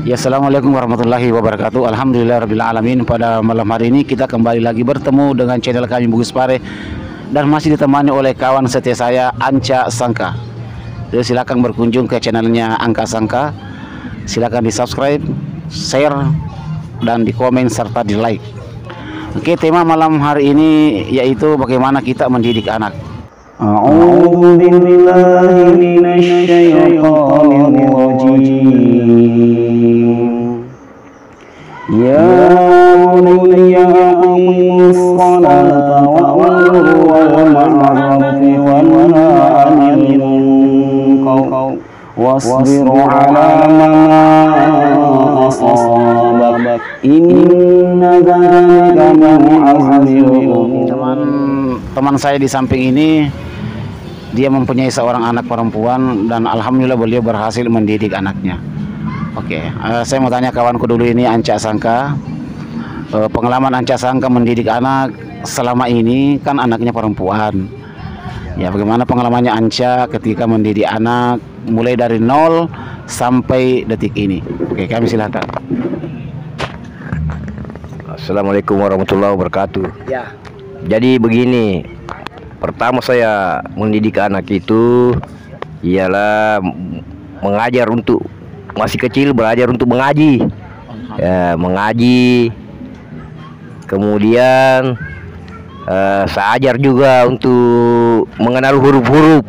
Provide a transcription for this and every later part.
Ya, assalamualaikum warahmatullahi wabarakatuh. Alhamdulillah rabbil alamin. Pada malam hari ini kita kembali lagi bertemu dengan channel kami Bugus Pare dan masih ditemani oleh kawan setia saya Anca Sangka. Jadi silakan berkunjung ke channelnya Angka Sangka. Silakan di subscribe, share, dan di komen serta di like. Oke, tema malam hari ini yaitu bagaimana kita mendidik anak. A'udzu billahi minasy syaithanir rajim. Ya bunayya aqimus salata wa'mur bil ma'rufi wanha 'anil munkar wasbir 'ala ma asabak inna dzalika min azmil umur. Teman saya di samping ini, dia mempunyai seorang anak perempuan dan alhamdulillah beliau berhasil mendidik anaknya. Oke, saya mau tanya kawanku dulu ini, Anca Sangka. Pengalaman Anca Sangka mendidik anak selama ini, kan anaknya perempuan. Ya, bagaimana pengalamannya Anca ketika mendidik anak mulai dari nol sampai detik ini? Oke, kami silakan. Assalamualaikum warahmatullahi wabarakatuh. Ya. Jadi begini, pertama saya mendidik anak itu ialah mengajar untuk masih kecil, belajar untuk mengaji, ya, mengaji. Kemudian saya ajar juga untuk mengenal huruf-huruf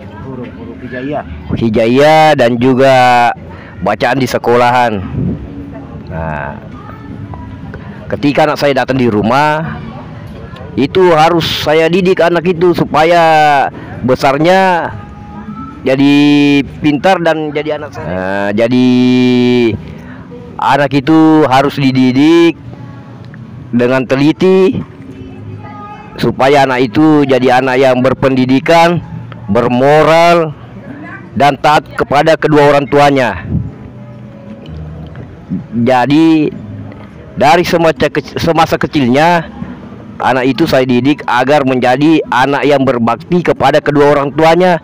hijaiyah dan juga bacaan di sekolahan. Nah, ketika anak saya datang di rumah, itu harus saya didik anak itu supaya besarnya jadi pintar dan jadi anak saya. Jadi anak itu harus dididik dengan teliti supaya anak itu jadi anak yang berpendidikan, bermoral, dan taat kepada kedua orang tuanya. Jadi dari semasa kecilnya anak itu saya didik agar menjadi anak yang berbakti kepada kedua orang tuanya.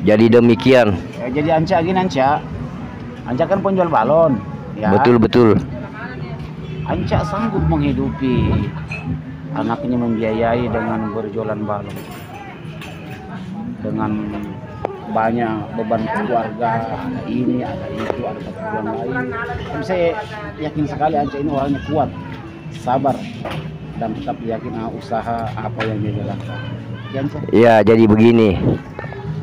Jadi demikian. Ya, jadi Anca gini, Anca kan penjual balon, ya. Betul. Anca sanggup menghidupi anaknya, membiayai dengan berjualan balon, dengan banyak beban keluarga, ada ini, ada itu, ada keperluan lain. Tapi saya yakin sekali Anca ini orangnya kuat, sabar, dan tetap yakin usaha apa yang dia lakukan. Ya, jadi begini.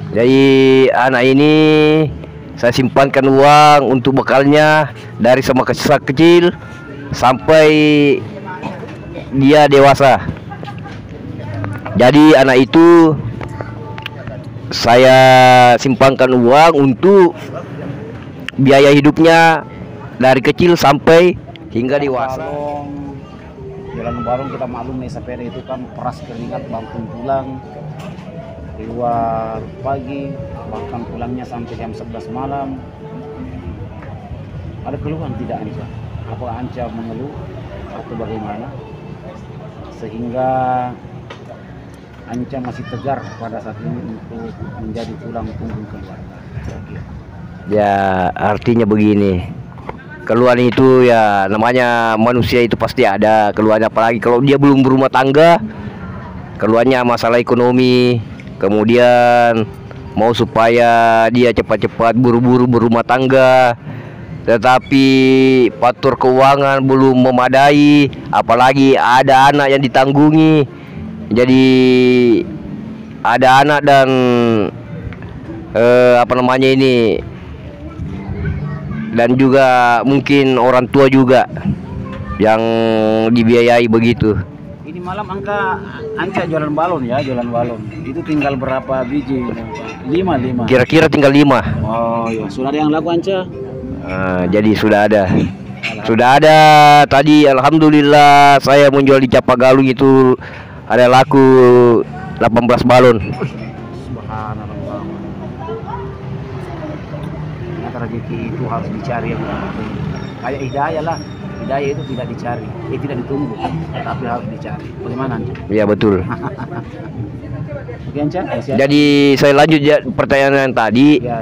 Jadi anak ini saya simpankan uang untuk bekalnya dari semasa kecil sampai dia dewasa. Jadi anak itu saya simpankan uang untuk biaya hidupnya dari kecil sampai hingga dewasa. Jalan bareng kita maklum nih, sepeda itu kan peras keringat, bangun pulang keluar pagi, bahkan pulangnya sampai jam 11 malam. Ada keluhan tidak Anca? Apa Anca mengeluh atau bagaimana sehingga Anca masih tegar pada saat ini untuk menjadi tulang punggung keluarga? Ya, artinya begini, keluhan itu ya namanya manusia itu pasti ada keluhannya, apalagi kalau dia belum berumah tangga. Keluhannya masalah ekonomi, kemudian mau supaya dia cepat-cepat buru-buru berumah tangga, tetapi faktor keuangan belum memadai, apalagi ada anak yang ditanggungi. Jadi ada anak dan dan juga mungkin orang tua juga yang dibiayai begitu. Ini malam Anca jualan balon ya, jualan balon. Itu tinggal berapa biji? 5. Kira-kira tinggal 5. Oh ya, sudah ada yang laku Anca? Jadi sudah ada. Sudah ada tadi, alhamdulillah saya menjual di Capagalung itu ada laku 18 balon. Subhanallah. Ternyata rezeki itu harus dicari yang kayak hidayah lah. Hidayah itu tidak dicari, tidak ditunggu, tapi harus dicari. Bagaimana Anca? Ya betul. Oke Anca, Jadi saya lanjut ya, pertanyaan yang tadi. ya,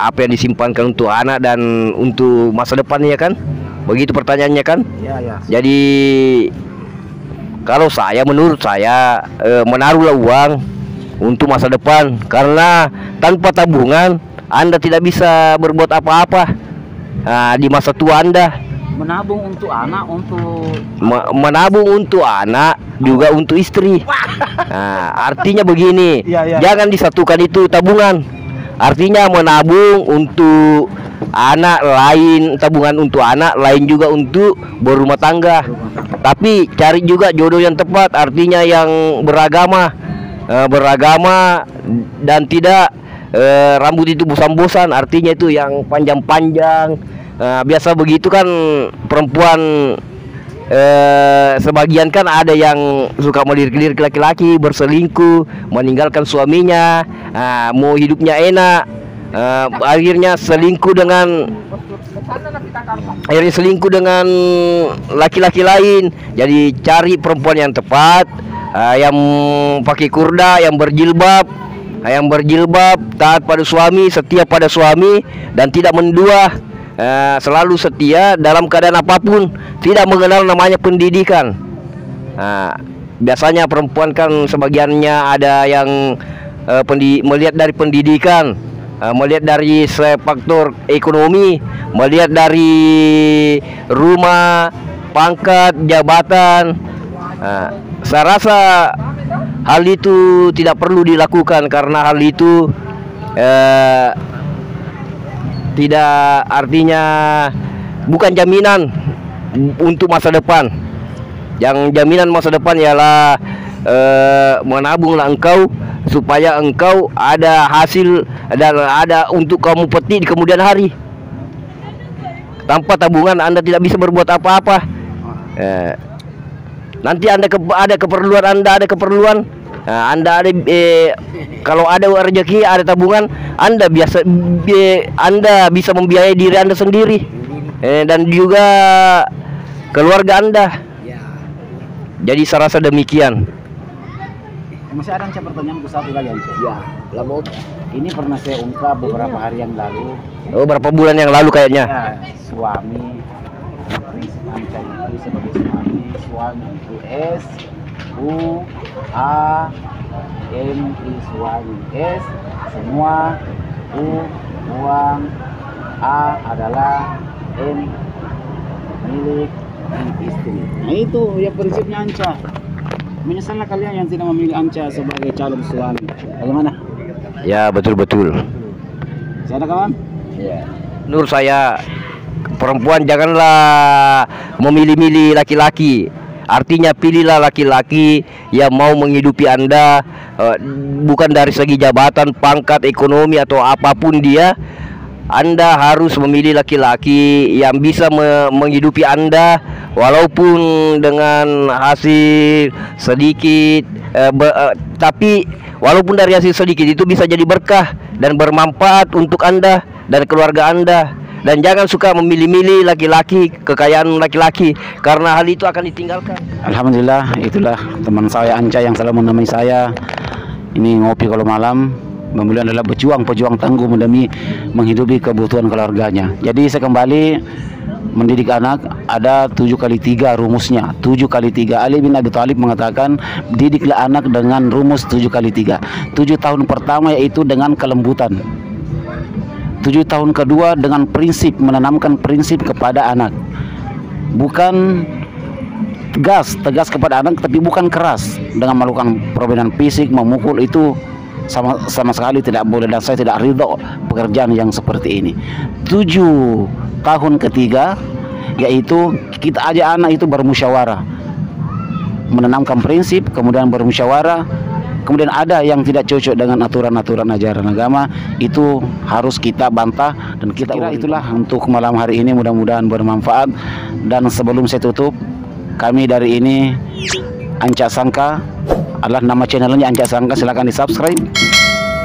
Apa yang disimpankan untuk anak dan untuk masa depannya kan? Begitu pertanyaannya kan? ya. Jadi kalau saya, menurut saya menaruhlah uang untuk masa depan, karena tanpa tabungan Anda tidak bisa berbuat apa-apa di masa tua Anda. Menabung untuk anak, Menabung untuk anak juga untuk istri. Artinya begini, jangan disatukan itu tabungan. Artinya menabung untuk anak lain, tabungan untuk anak lain juga untuk berumah tangga. Tapi cari juga jodoh yang tepat, artinya yang beragama, dan tidak rambut itu bosan-bosan, artinya itu yang panjang-panjang. Biasa begitu kan perempuan, sebagian kan ada yang suka melirik-lirik laki-laki, berselingkuh, meninggalkan suaminya, mau hidupnya enak, akhirnya selingkuh dengan laki-laki lain. Jadi cari perempuan yang tepat, yang pakai kurda, yang berjilbab, taat pada suami, setia pada suami, dan tidak mendua. Selalu setia dalam keadaan apapun, tidak mengenal namanya pendidikan. Biasanya perempuan kan sebagiannya ada yang melihat dari pendidikan, melihat dari faktor ekonomi, melihat dari rumah, pangkat, jabatan. Saya rasa hal itu tidak perlu dilakukan, karena hal itu tidak, artinya bukan jaminan untuk masa depan. Yang jaminan masa depan ialah menabunglah engkau, supaya engkau ada hasil dan ada untuk kamu petik di kemudian hari. Tanpa tabungan Anda tidak bisa berbuat apa-apa. Nanti Anda ada keperluan, Anda ada kalau ada rezeki, ada tabungan, Anda bisa membiayai diri Anda sendiri, dan juga keluarga Anda. Jadi saya rasa demikian. Masih ada Anca pertanyaanku satu lagi Anca. Ya, lama. Ini pernah saya ungkap beberapa hari yang lalu. Oh, berapa bulan yang lalu kayaknya. Ya, suami, prinsip Anca itu sebagai suami itu S-U-A-M-I, suami. S semua, U uang, A adalah M milik istri. Nah itu ya prinsipnya Anca. Menyesallah kalian yang tidak memilih Anca sebagai calon suami. Bagaimana? Ya, betul-betul. Saya ada kawan? Ya. Menurut saya, perempuan janganlah memilih-milih laki-laki. Artinya pilihlah laki-laki yang mau menghidupi Anda, bukan dari segi jabatan, pangkat, ekonomi, atau apapun dia. Anda harus memilih laki-laki yang bisa menghidupi Anda, walaupun dengan hasil sedikit, tapi walaupun dari hasil sedikit itu bisa jadi berkah dan bermanfaat untuk Anda dan keluarga Anda. Dan jangan suka memilih-milih laki-laki, kekayaan laki-laki, karena hal itu akan ditinggalkan. Alhamdulillah, itulah teman saya Anca yang selalu menemani saya. Ini ngopi kalau malam. Beliau adalah pejuang tangguh demi menghidupi kebutuhan keluarganya. Jadi saya kembali mendidik anak, ada 7x3 rumusnya. 7x3. Ali bin Abi Thalib mengatakan, didiklah anak dengan rumus 7x3. 7 tahun pertama yaitu dengan kelembutan. 7 tahun kedua dengan prinsip, menanamkan prinsip kepada anak. Bukan tegas kepada anak, tapi bukan keras dengan melakukan perbedaan fisik, memukul, itu sama sekali tidak boleh, dan saya tidak ridho pekerjaan yang seperti ini. 7 tahun ketiga yaitu kita ajak anak itu bermusyawarah, menanamkan prinsip, kemudian bermusyawarah. Kemudian ada yang tidak cocok dengan aturan-aturan ajaran agama, itu harus kita bantah. Dan kita kira itulah untuk malam hari ini, mudah-mudahan bermanfaat. Dan sebelum saya tutup, kami dari ini Anca Sangka adalah nama channelnya Anca Sangka, silahkan di subscribe.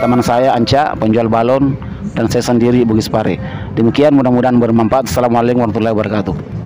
Teman saya Anca, penjual balon, dan saya sendiri Bugis Pare. Demikian, mudah-mudahan bermanfaat. Assalamualaikum warahmatullahi wabarakatuh.